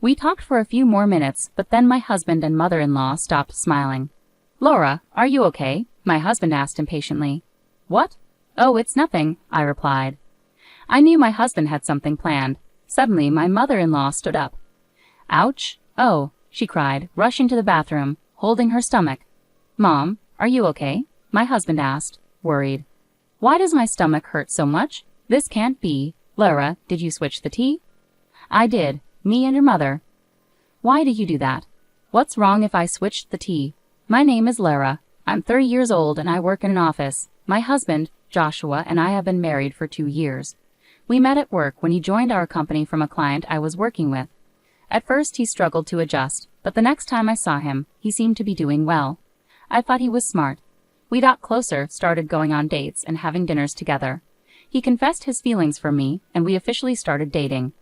We talked for a few more minutes, but then my husband and mother-in-law stopped smiling. "Laura, are you okay?" my husband asked impatiently. "What? Oh, it's nothing," I replied. I knew my husband had something planned. Suddenly, my mother-in-law stood up. "Ouch! Oh," she cried, rushing to the bathroom, holding her stomach. "Mom, are you okay?" my husband asked, worried. "Why does my stomach hurt so much? This can't be. Laura, did you switch the tea?" "I did. Me and your mother." "Why did you do that? What's wrong if I switched the tea? My name is Lara. I'm 30 years old and I work in an office. My husband, Joshua, and I have been married for 2 years. We met at work when he joined our company from a client I was working with. At first he struggled to adjust, but the next time I saw him, he seemed to be doing well. I thought he was smart. We got closer, started going on dates and having dinners together. He confessed his feelings for me, and we officially started dating.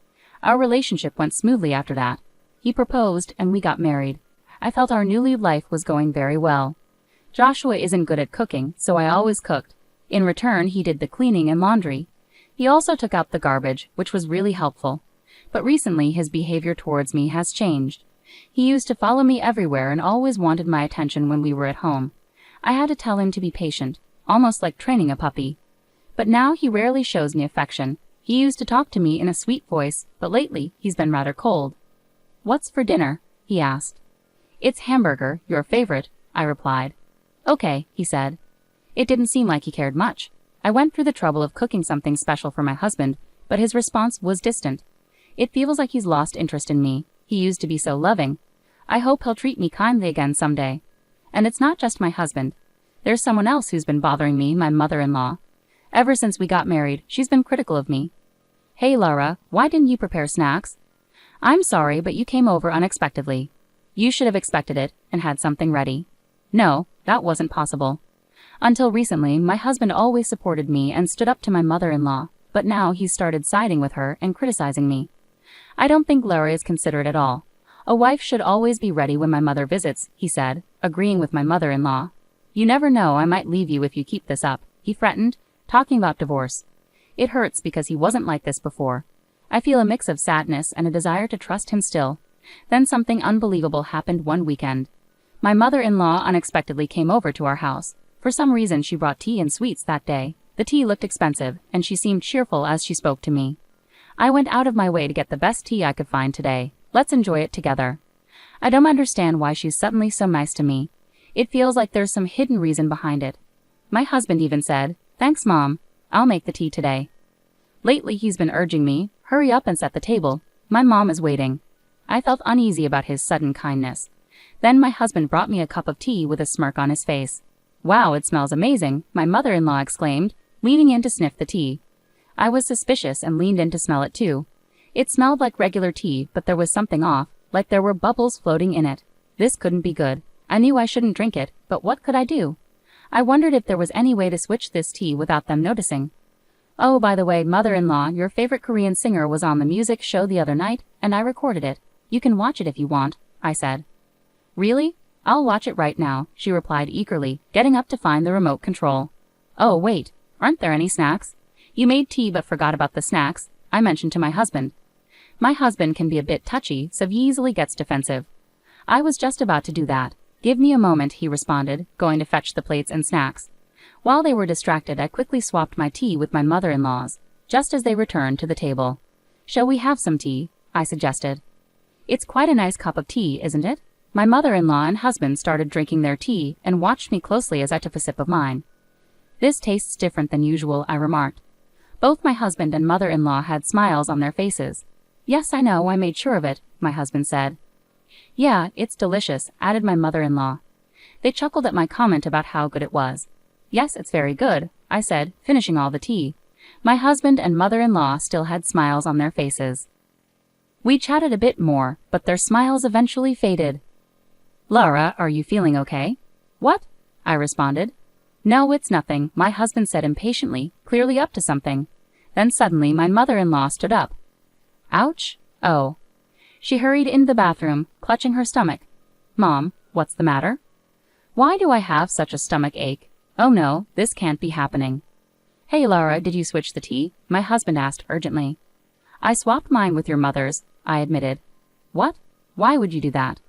Our relationship went smoothly after that. He proposed, and we got married. I felt our new life was going very well. Joshua isn't good at cooking, so I always cooked. In return, he did the cleaning and laundry. He also took out the garbage, which was really helpful. But recently, his behavior towards me has changed. He used to follow me everywhere and always wanted my attention when we were at home. I had to tell him to be patient, almost like training a puppy. But now he rarely shows me affection. He used to talk to me in a sweet voice, but lately he's been rather cold. "What's for dinner?" he asked. "It's hamburger, your favorite," I replied. "Okay," he said. It didn't seem like he cared much. I went through the trouble of cooking something special for my husband, but his response was distant. It feels like he's lost interest in me. He used to be so loving. I hope he'll treat me kindly again someday. And it's not just my husband. There's someone else who's been bothering me, my mother-in-law. Ever since we got married, she's been critical of me. "Hey, Laura, why didn't you prepare snacks?" "I'm sorry, but you came over unexpectedly. You should have expected it and had something ready." No, that wasn't possible. Until recently, my husband always supported me and stood up to my mother-in-law, but now he's started siding with her and criticizing me. I don't think Laura is considerate at all. "A wife should always be ready when my mother visits," he said, agreeing with my mother-in-law. "You never know, I might leave you if you keep this up," he threatened, talking about divorce. It hurts because he wasn't like this before. I feel a mix of sadness and a desire to trust him still. Then something unbelievable happened one weekend. My mother-in-law unexpectedly came over to our house. For some reason, she brought tea and sweets that day. The tea looked expensive, and she seemed cheerful as she spoke to me. "I went out of my way to get the best tea I could find today. Let's enjoy it together." I don't understand why she's suddenly so nice to me. It feels like there's some hidden reason behind it. My husband even said, "Thanks, Mom. I'll make the tea today." Lately, he's been urging me, "Hurry up and set the table. My mom is waiting." I felt uneasy about his sudden kindness. Then my husband brought me a cup of tea with a smirk on his face. "Wow, it smells amazing," my mother-in-law exclaimed, leaning in to sniff the tea. I was suspicious and leaned in to smell it too. It smelled like regular tea, but there was something off, like there were bubbles floating in it. This couldn't be good. I knew I shouldn't drink it, but what could I do? I wondered if there was any way to switch this tea without them noticing. "Oh, by the way, mother-in-law, your favorite Korean singer was on the music show the other night, and I recorded it. You can watch it if you want," I said. "Really? I'll watch it right now," she replied eagerly, getting up to find the remote control. "Oh, wait, aren't there any snacks? You made tea but forgot about the snacks," I mentioned to my husband. My husband can be a bit touchy, so he easily gets defensive. I was just about to do that. "Give me a moment," he responded, going to fetch the plates and snacks. While they were distracted, I quickly swapped my tea with my mother-in-law's, just as they returned to the table. "Shall we have some tea?" I suggested. "It's quite a nice cup of tea, isn't it?" My mother-in-law and husband started drinking their tea and watched me closely as I took a sip of mine. "This tastes different than usual," I remarked. Both my husband and mother-in-law had smiles on their faces. "Yes, I know, I made sure of it," my husband said. "Yeah, it's delicious," added my mother-in-law. They chuckled at my comment about how good it was. "Yes, it's very good," I said, finishing all the tea. My husband and mother-in-law still had smiles on their faces. We chatted a bit more, but their smiles eventually faded. "Laura, are you feeling okay?" "What?" I responded. "No, it's nothing," my husband said impatiently, clearly up to something. Then suddenly my mother-in-law stood up. "Ouch! Oh." She hurried into the bathroom, clutching her stomach. "Mom, what's the matter?" "Why do I have such a stomach ache? Oh no, this can't be happening." "Hey, Laura, did you switch the tea?" my husband asked urgently. "I swapped mine with your mother's," I admitted. What? Why would you do that?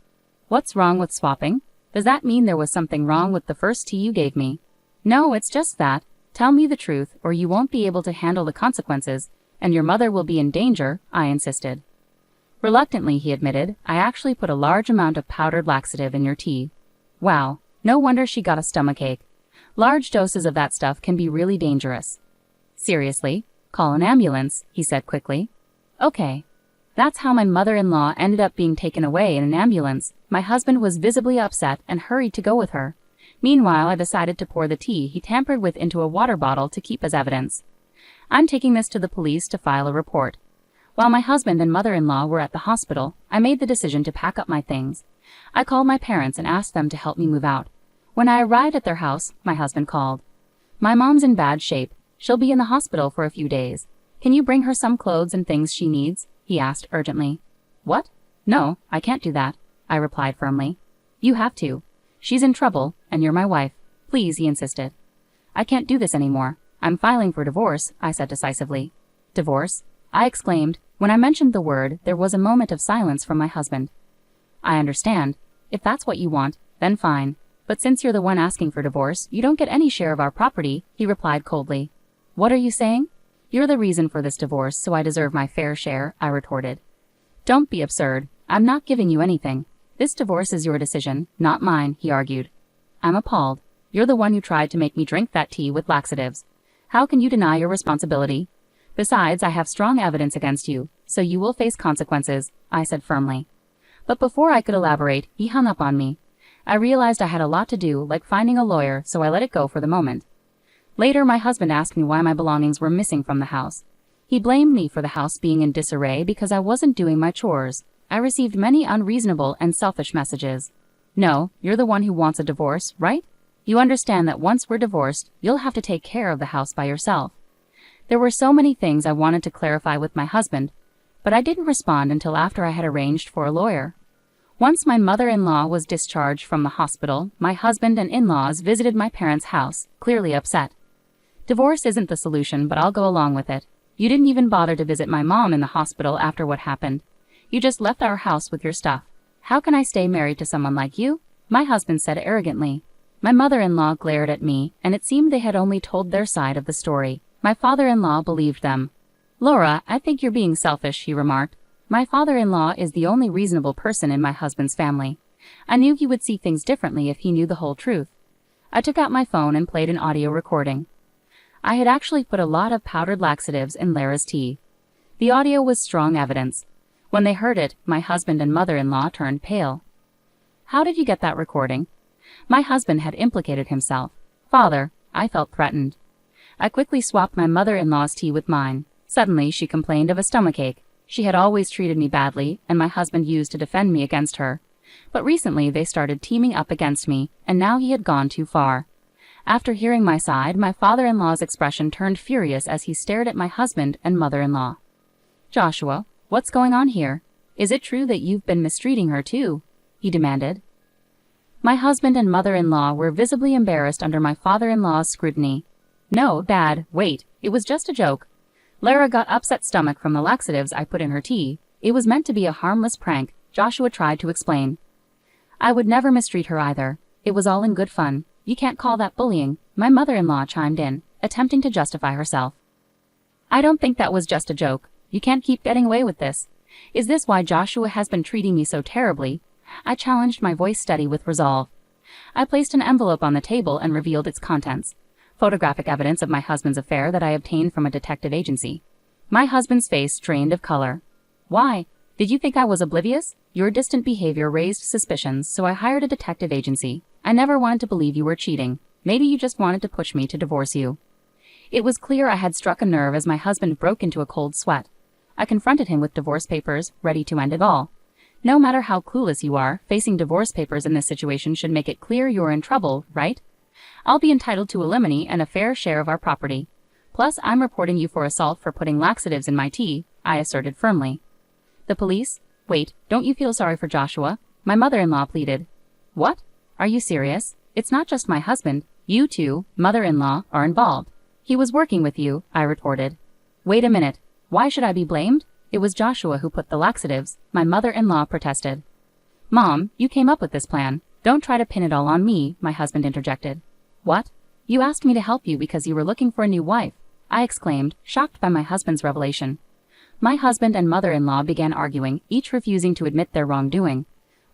What's wrong with swapping? Does that mean there was something wrong with the first tea you gave me? No, it's just that. Tell me the truth, or you won't be able to handle the consequences, and your mother will be in danger, I insisted. Reluctantly, he admitted, I actually put a large amount of powdered laxative in your tea. Wow, no wonder she got a stomachache. Large doses of that stuff can be really dangerous. Seriously? Call an ambulance, he said quickly. Okay. That's how my mother-in-law ended up being taken away in an ambulance. My husband was visibly upset and hurried to go with her. Meanwhile, I decided to pour the tea he tampered with into a water bottle to keep as evidence. I'm taking this to the police to file a report. While my husband and mother-in-law were at the hospital, I made the decision to pack up my things. I called my parents and asked them to help me move out. When I arrived at their house, my husband called. My mom's in bad shape. She'll be in the hospital for a few days. Can you bring her some clothes and things she needs? He asked urgently. What? No, I can't do that, I replied firmly. You have to. She's in trouble, and you're my wife. Please, he insisted. I can't do this anymore. I'm filing for divorce, I said decisively. Divorce? I exclaimed. When I mentioned the word, there was a moment of silence from my husband. I understand. If that's what you want, then fine. But since you're the one asking for divorce, you don't get any share of our property, he replied coldly. What are you saying? You're the reason for this divorce, so I deserve my fair share, I retorted. Don't be absurd. I'm not giving you anything. This divorce is your decision, not mine, he argued. I'm appalled. You're the one who tried to make me drink that tea with laxatives. How can you deny your responsibility? Besides, I have strong evidence against you, so you will face consequences, I said firmly. But before I could elaborate, he hung up on me. I realized I had a lot to do, like finding a lawyer, so I let it go for the moment. Later, my husband asked me why my belongings were missing from the house. He blamed me for the house being in disarray because I wasn't doing my chores. I received many unreasonable and selfish messages. No, you're the one who wants a divorce, right? You understand that once we're divorced, you'll have to take care of the house by yourself. There were so many things I wanted to clarify with my husband, but I didn't respond until after I had arranged for a lawyer. Once my mother-in-law was discharged from the hospital, my husband and in-laws visited my parents' house, clearly upset. Divorce isn't the solution, but I'll go along with it. You didn't even bother to visit my mom in the hospital after what happened. You just left our house with your stuff. How can I stay married to someone like you? My husband said arrogantly. My mother-in-law glared at me, and it seemed they had only told their side of the story. My father-in-law believed them. Laura, I think you're being selfish, he remarked. My father-in-law is the only reasonable person in my husband's family. I knew he would see things differently if he knew the whole truth. I took out my phone and played an audio recording. I had actually put a lot of powdered laxatives in Lara's tea. The audio was strong evidence. When they heard it, my husband and mother-in-law turned pale. How did you get that recording? My husband had implicated himself. Father, I felt threatened. I quickly swapped my mother-in-law's tea with mine. Suddenly, she complained of a stomachache. She had always treated me badly, and my husband used to defend me against her. But recently they started teaming up against me, and now he had gone too far. After hearing my side, my father-in-law's expression turned furious as he stared at my husband and mother-in-law. Joshua, what's going on here? Is it true that you've been mistreating her too? He demanded. My husband and mother-in-law were visibly embarrassed under my father-in-law's scrutiny. No, Dad, wait, it was just a joke. Lara got upset stomach from the laxatives I put in her tea. It was meant to be a harmless prank, Joshua tried to explain. I would never mistreat her either. It was all in good fun. You can't call that bullying, my mother-in-law chimed in, attempting to justify herself. I don't think that was just a joke. You can't keep getting away with this. Is this why Joshua has been treating me so terribly? I challenged, my voice steady with resolve. I placed an envelope on the table and revealed its contents. Photographic evidence of my husband's affair that I obtained from a detective agency. My husband's face drained of color. Why? Did you think I was oblivious? Your distant behavior raised suspicions, so I hired a detective agency. I never wanted to believe you were cheating. Maybe you just wanted to push me to divorce you. It was clear I had struck a nerve as my husband broke into a cold sweat. I confronted him with divorce papers, ready to end it all. No matter how clueless you are, facing divorce papers in this situation should make it clear you're in trouble, right? I'll be entitled to alimony and a fair share of our property. Plus, I'm reporting you for assault for putting laxatives in my tea, I asserted firmly. The police? Wait, don't you feel sorry for Joshua? My mother-in-law pleaded. What? Are you serious? It's not just my husband. You too, mother-in-law, are involved. He was working with you, I retorted. Wait a minute. Why should I be blamed? It was Joshua who put the laxatives, my mother-in-law protested. Mom, you came up with this plan. Don't try to pin it all on me, my husband interjected. What? You asked me to help you because you were looking for a new wife, I exclaimed, shocked by my husband's revelation. My husband and mother-in-law began arguing, each refusing to admit their wrongdoing.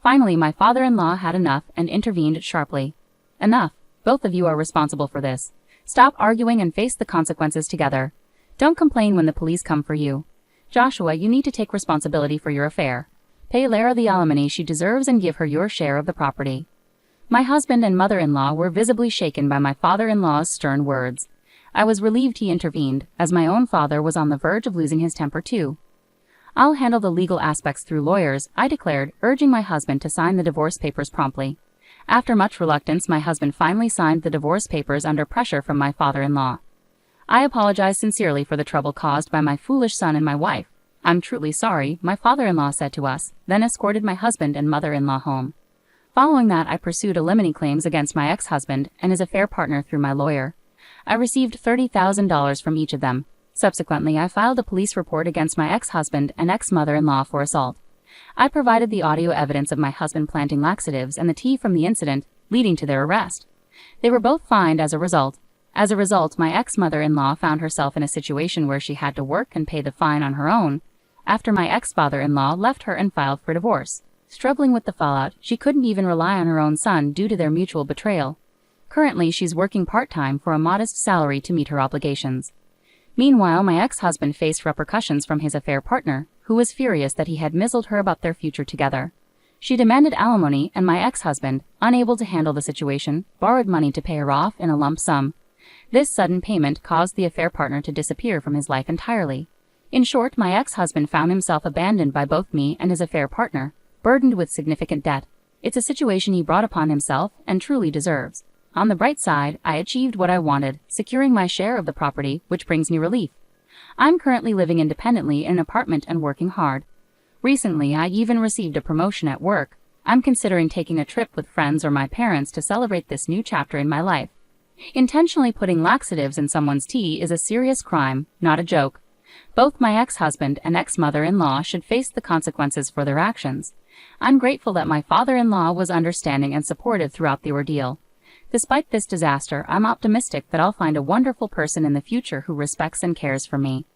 Finally, my father-in-law had enough and intervened sharply. Enough. Both of you are responsible for this. Stop arguing and face the consequences together. Don't complain when the police come for you. Joshua, you need to take responsibility for your affair. Pay Lara the alimony she deserves and give her your share of the property. My husband and mother-in-law were visibly shaken by my father-in-law's stern words. I was relieved he intervened, as my own father was on the verge of losing his temper too. I'll handle the legal aspects through lawyers, I declared, urging my husband to sign the divorce papers promptly. After much reluctance, my husband finally signed the divorce papers under pressure from my father-in-law. I apologize sincerely for the trouble caused by my foolish son and my wife. I'm truly sorry, my father-in-law said to us, then escorted my husband and mother-in-law home. Following that, I pursued alimony claims against my ex-husband and his affair partner through my lawyer. I received $30,000 from each of them. Subsequently, I filed a police report against my ex-husband and ex-mother-in-law for assault. I provided the audio evidence of my husband planting laxatives and the tea from the incident, leading to their arrest. They were both fined as a result. As a result, my ex-mother-in-law found herself in a situation where she had to work and pay the fine on her own, after my ex-father-in-law left her and filed for divorce. Struggling with the fallout, she couldn't even rely on her own son due to their mutual betrayal. Currently, she's working part-time for a modest salary to meet her obligations. Meanwhile, my ex-husband faced repercussions from his affair partner, who was furious that he had misled her about their future together. She demanded alimony, and my ex-husband, unable to handle the situation, borrowed money to pay her off in a lump sum. This sudden payment caused the affair partner to disappear from his life entirely. In short, my ex-husband found himself abandoned by both me and his affair partner, burdened with significant debt. It's a situation he brought upon himself and truly deserves. On the bright side, I achieved what I wanted, securing my share of the property, which brings me relief. I'm currently living independently in an apartment and working hard. Recently, I even received a promotion at work. I'm considering taking a trip with friends or my parents to celebrate this new chapter in my life. Intentionally putting laxatives in someone's tea is a serious crime, not a joke. Both my ex-husband and ex-mother-in-law should face the consequences for their actions. I'm grateful that my father-in-law was understanding and supportive throughout the ordeal. Despite this disaster, I'm optimistic that I'll find a wonderful person in the future who respects and cares for me.